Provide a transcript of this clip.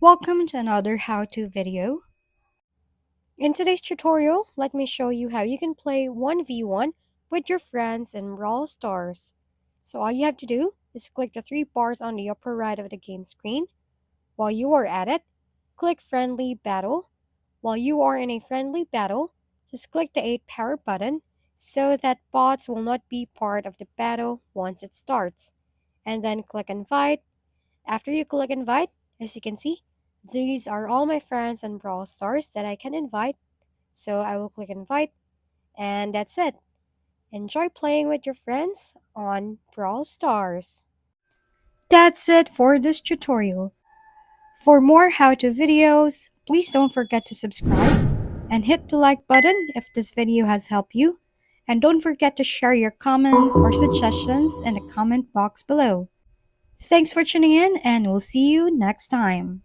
Welcome to another how-to video. In today's tutorial, let me show you how you can play 1v1 with your friends in Brawl Stars. So all you have to do is click the three bars on the upper right of the game screen. While you are at it, click Friendly Battle. While you are in a friendly battle, just click the 8 power button so that bots will not be part of the battle once it starts. And then click Invite. After you click invite, as you can see, these are all my friends and Brawl Stars that I can invite. So I will click invite, and that's it. Enjoy playing with your friends on Brawl Stars. That's it for this tutorial. For more how-to videos, please don't forget to subscribe and hit the like button if this video has helped you. And don't forget to share your comments or suggestions in the comment box below. Thanks for tuning in, and we'll see you next time.